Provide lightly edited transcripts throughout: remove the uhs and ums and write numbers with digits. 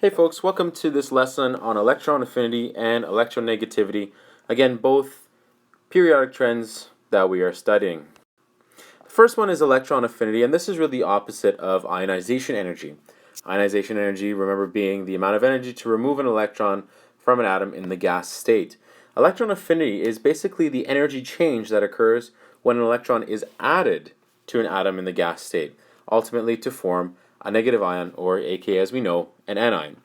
Hey folks, welcome to this lesson on electron affinity and electronegativity. Again, both periodic trends that we are studying. The first one is electron affinity, and this is really the opposite of ionization energy. Ionization energy, remember, being the amount of energy to remove an electron from an atom in the gas state. Electron affinity is basically the energy change that occurs when an electron is added to an atom in the gas state, ultimately to form a negative ion, or aka as we know, an anion.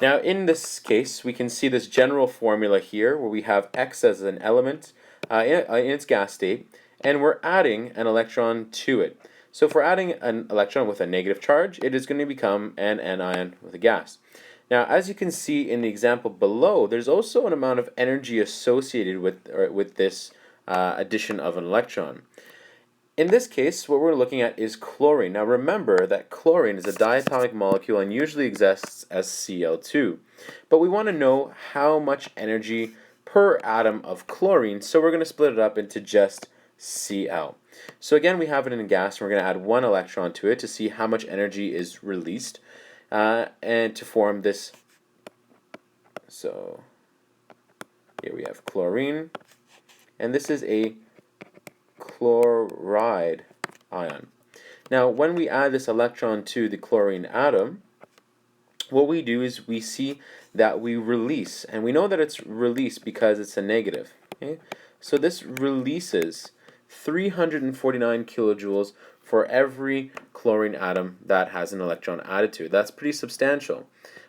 Now in this case, we can see this general formula here where we have X as an element in its gas state, and we're adding an electron to it. So if we're adding an electron with a negative charge, it is going to become an anion with a gas. Now, as you can see in the example below, there's also an amount of energy associated with this addition of an electron. In this case, what we're looking at is chlorine. Now remember that chlorine is a diatomic molecule and usually exists as Cl2. But we want to know how much energy per atom of chlorine, so we're going to split it up into just Cl. So again, we have it in a gas, and we're going to add one electron to it to see how much energy is released and to form this. So here we have chlorine, and this is a chloride ion. Now, when we add this electron to the chlorine atom, what we do is we see that we release, and we know that it's released because it's a negative. Okay? So this releases 349 kilojoules for every chlorine atom that has an electron added to it. That's pretty substantial.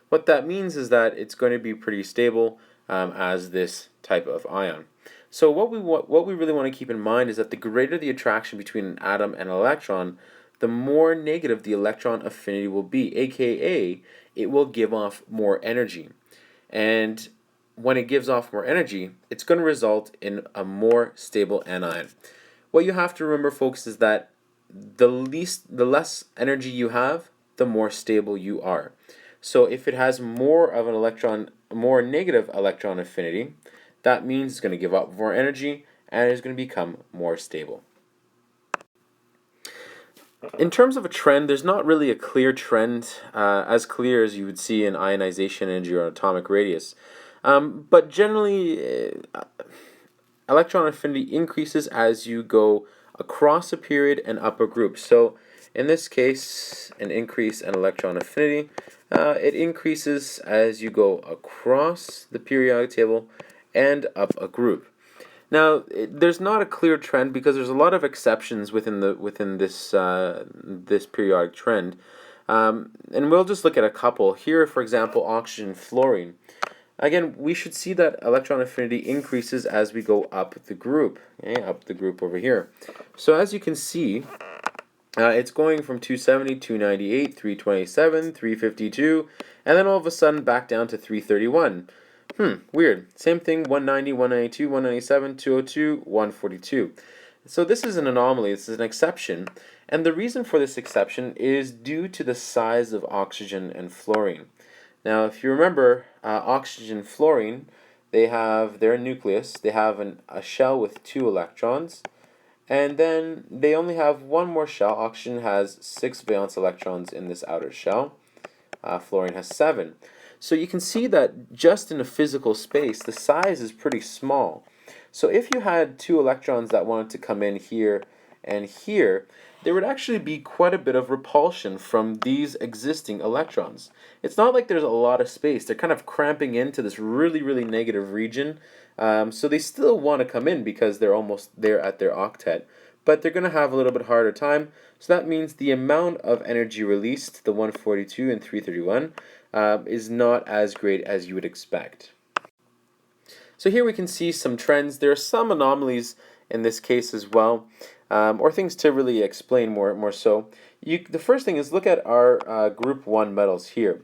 What that means is that it's going to be pretty stable as this type of ion. So what we really want to keep in mind is that the greater the attraction between an atom and an electron, the more negative the electron affinity will be, aka it will give off more energy. And when it gives off more energy, it's going to result in a more stable anion. What you have to remember, folks, is that the less energy you have, the more stable you are. So if it has more of an electron, more negative electron affinity, that means it's going to give up more energy and it's going to become more stable. In terms of a trend, there's not really a clear trend, as clear as you would see in ionization energy or atomic radius. But generally, electron affinity increases as you go across a period and up a group. So in this case, an increase in electron affinity, it increases as you go across the periodic table and up a group. Now, there's not a clear trend because there's a lot of exceptions within this this periodic trend, and we'll just look at a couple here. For example, oxygen, fluorine. Again, we should see that electron affinity increases as we go up the group, okay, up the group over here. So as you can see, it's going from 270, 298, 327, 352, and then all of a sudden back down to 331. Weird. Same thing, 190, 192, 197, 202, 142. So this is an anomaly, this is an exception, and the reason for this exception is due to the size of oxygen and fluorine. Now, if you remember, oxygen and fluorine, they have their nucleus, they have a shell with 2 electrons, and then they only have one more shell. Oxygen has 6 valence electrons in this outer shell, fluorine has 7. So you can see that just in a physical space, the size is pretty small. So if you had 2 electrons that wanted to come in here and here, there would actually be quite a bit of repulsion from these existing electrons. It's not like there's a lot of space. They're kind of cramping into this really, really negative region. So they still want to come in because they're almost there at their octet. But they're going to have a little bit harder time. So that means the amount of energy released, the 142 and 331, is not as great as you would expect. So here we can see some trends. There are some anomalies in this case as well, or things to really explain more so. The first thing is look at our group 1 metals here.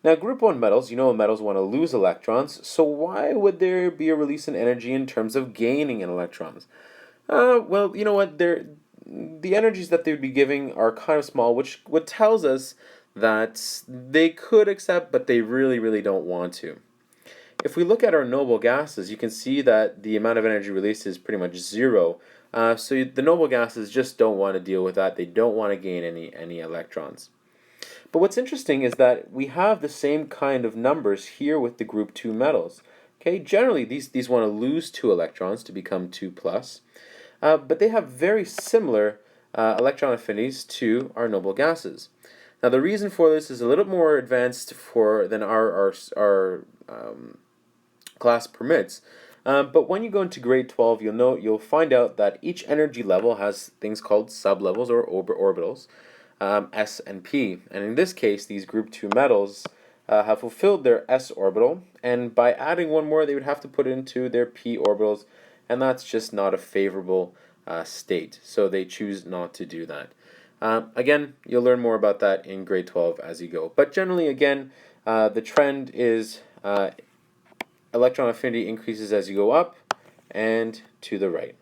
Now group 1 metals, you know metals want to lose electrons, so why would there be a release in energy in terms of gaining in electrons? Well, you know what, the energies that they would be giving are kind of small, which tells us that they could accept, but they really, really don't want to. If we look at our noble gases, you can see that the amount of energy released is pretty much 0. So the noble gases just don't want to deal with that. They don't want to gain any electrons. But what's interesting is that we have the same kind of numbers here with the group 2 metals. Okay, generally these want to lose 2 electrons to become 2 plus, but they have very similar electron affinities to our noble gases. Now the reason for this is a little more advanced than our class permits. But when you go into grade 12, you'll find out that each energy level has things called sublevels or orbitals, S and P. And in this case, these group 2 metals have fulfilled their S orbital, and by adding one more, they would have to put it into their P orbitals, and that's just not a favorable state. So they choose not to do that. Again, you'll learn more about that in grade 12 as you go. But generally, again, the trend is electron affinity increases as you go up and to the right.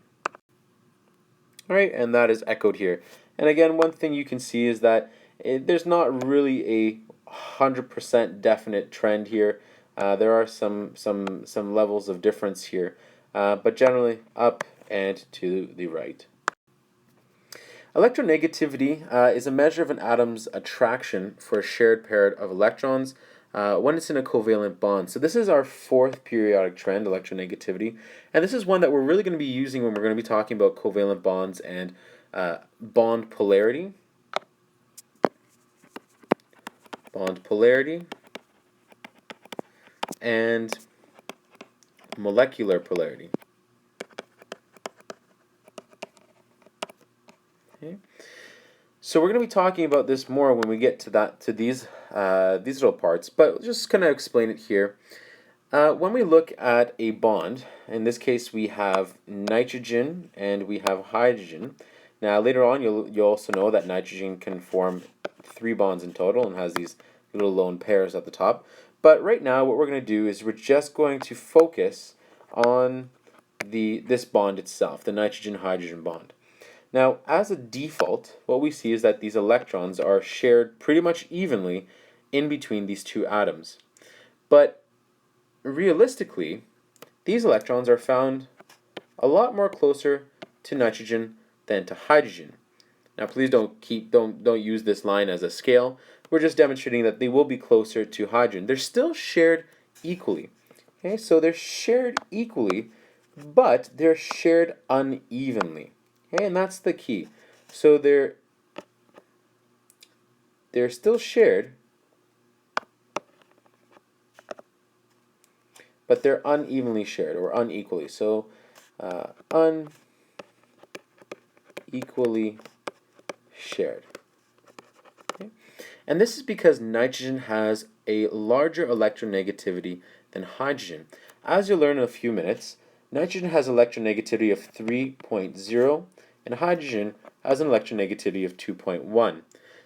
All right, and that is echoed here. And again, one thing you can see is that there's not really a 100% definite trend here. There are some levels of difference here, but generally up and to the right. Electronegativity is a measure of an atom's attraction for a shared pair of electrons when it's in a covalent bond. So this is our fourth periodic trend, electronegativity, and this is one that we're really going to be using when we're going to be talking about covalent bonds and bond polarity, and molecular polarity. Okay. So we're going to be talking about this more when we get to these little parts, but just kind of explain it here. When we look at a bond, in this case we have nitrogen and we have hydrogen. Now later on you'll also know that nitrogen can form 3 bonds in total and has these little lone pairs at the top. But right now what we're going to do is we're just going to focus on this bond itself, the nitrogen-hydrogen bond. Now, as a default, what we see is that these electrons are shared pretty much evenly in between these 2 atoms. But realistically, these electrons are found a lot more closer to nitrogen than to hydrogen. Now, please don't use this line as a scale. We're just demonstrating that they will be closer to hydrogen. They're still shared equally. Okay, so they're shared equally, but they're shared unevenly. Okay, and that's the key. So they're still shared, but they're unevenly shared or unequally. So unequally shared. Okay? And this is because nitrogen has a larger electronegativity than hydrogen. As you'll learn in a few minutes, nitrogen has electronegativity of 3.0 and hydrogen has an electronegativity of 2.1.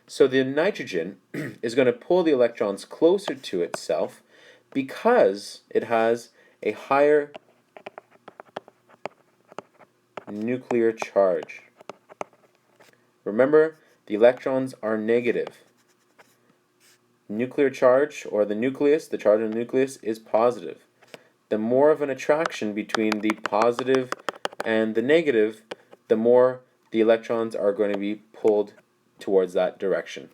So the nitrogen is going to pull the electrons closer to itself because it has a higher nuclear charge. Remember, the electrons are negative. Nuclear charge, or the nucleus, the charge of the nucleus, is positive. The more of an attraction between the positive and the negative, the more the electrons are going to be pulled towards that direction.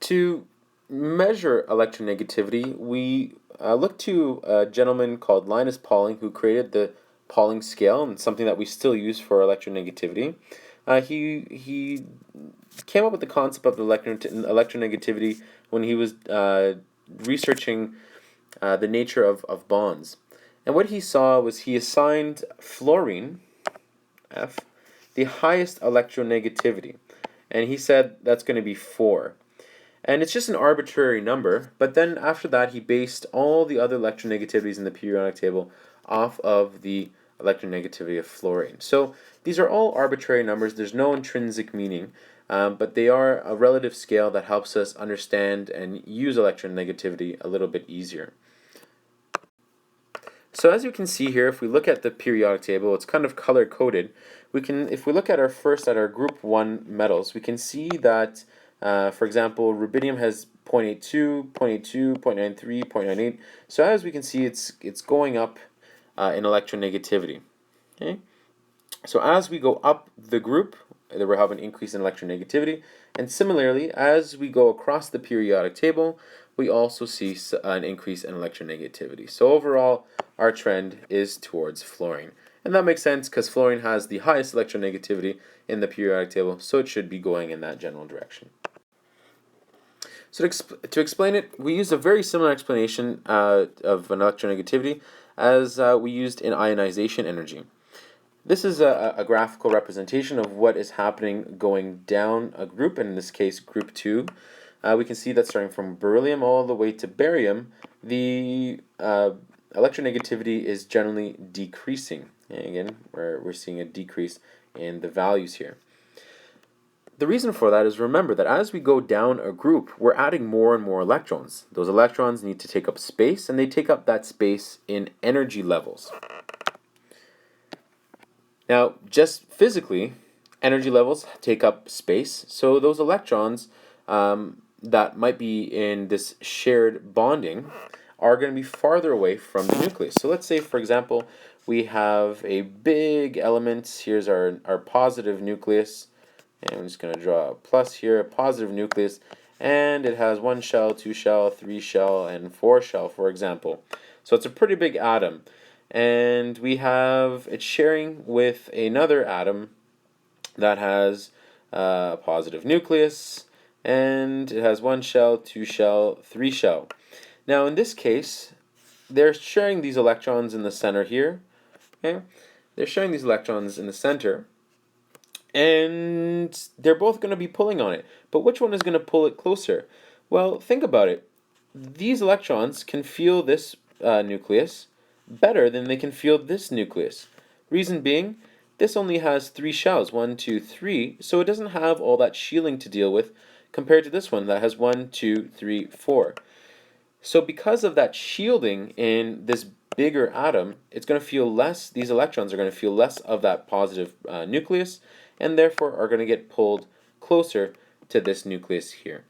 To measure electronegativity, we look to a gentleman called Linus Pauling, who created the Pauling scale, and something that we still use for electronegativity. He came up with the concept of electronegativity when he was researching the nature of bonds. And what he saw was he assigned fluorine, F, the highest electronegativity. And he said that's going to be 4. And it's just an arbitrary number, but then after that he based all the other electronegativities in the periodic table off of the electronegativity of fluorine. So these are all arbitrary numbers, there's no intrinsic meaning, but they are a relative scale that helps us understand and use electronegativity a little bit easier. So as you can see here, if we look at the periodic table, it's kind of color-coded. If we look at our group 1 metals, we can see that for example, rubidium has 0.82, 0.82, 0.93, 0.98. So as we can see, it's going up in electronegativity. Okay. So as we go up the group, we have an increase in electronegativity. And similarly, as we go across the periodic table, we also see an increase in electronegativity. So overall, our trend is towards fluorine. And that makes sense because fluorine has the highest electronegativity in the periodic table, so it should be going in that general direction. So to explain it, we use a very similar explanation of an electronegativity as we used in ionization energy. This is a graphical representation of what is happening going down a group, and in this case group 2. We can see that starting from beryllium all the way to barium, the electronegativity is generally decreasing. And again, we're seeing a decrease in the values here. The reason for that is, remember that as we go down a group, we're adding more and more electrons. Those electrons need to take up space, and they take up that space in energy levels. Now, just physically, energy levels take up space, so those electrons that might be in this shared bonding are going to be farther away from the nucleus. So let's say, for example, we have a big element. Here's our positive nucleus, and I'm just going to draw a plus here, a positive nucleus, and it has 1 shell, 2 shell, 3 shell, and 4 shell, for example. So it's a pretty big atom. And we have it sharing with another atom that has a positive nucleus, and it has 1 shell, 2 shell, 3 shell. Now in this case, they're sharing these electrons in the center here. Okay? They're sharing these electrons in the center, and they're both going to be pulling on it. But which one is going to pull it closer? Well, think about it. These electrons can feel this nucleus better than they can feel this nucleus. Reason being, this only has 3 shells, 1, 2, 3, so it doesn't have all that shielding to deal with compared to this one that has 1, 2, 3, 4. So because of that shielding in this bigger atom, it's going to feel less, these electrons are going to feel less of that positive nucleus, and therefore are going to get pulled closer to this nucleus here.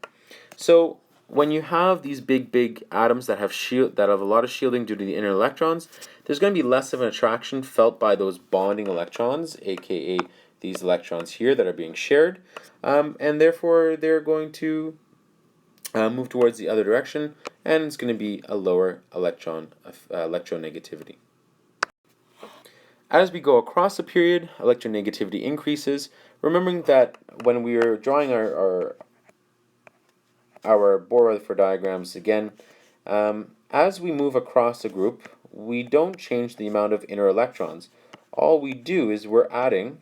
So when you have these big atoms that have a lot of shielding due to the inner electrons, there's going to be less of an attraction felt by those bonding electrons, aka these electrons here that are being shared, and therefore they're going to move towards the other direction, and it's going to be a lower electronegativity. As we go across a period, electronegativity increases, remembering that when we are drawing our Bohr-Rutherford diagrams again, as we move across a group, we don't change the amount of inner electrons. All we do is we're adding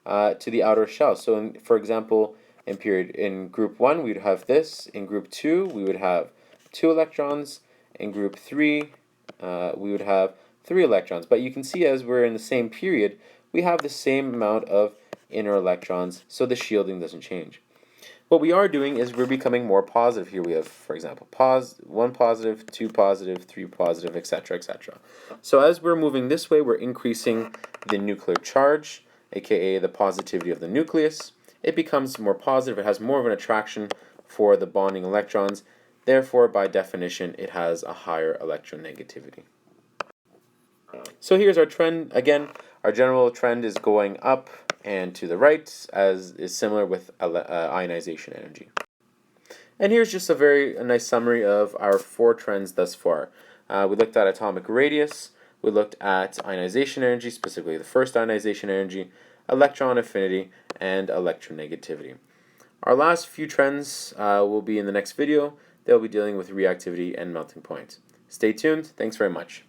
to the outer shell. So for example, in group 1 we would have this, in group 2 we would have 2 electrons, in group 3 we would have 3 electrons. But you can see as we're in the same period, we have the same amount of inner electrons, so the shielding doesn't change. What we are doing is we're becoming more positive. Here we have, for example, 1 positive, 2 positive, 3 positive, etc., etc. So as we're moving this way, we're increasing the nuclear charge, aka the positivity of the nucleus. It becomes more positive. It has more of an attraction for the bonding electrons. Therefore, by definition, it has a higher electronegativity. So here's our trend. Again, our general trend is going up and to the right, as is similar with ionization energy. And here's just a nice summary of our 4 trends thus far. We looked at atomic radius, we looked at ionization energy, specifically the first ionization energy, electron affinity, and electronegativity. Our last few trends will be in the next video. They'll be dealing with reactivity and melting point. Stay tuned. Thanks very much.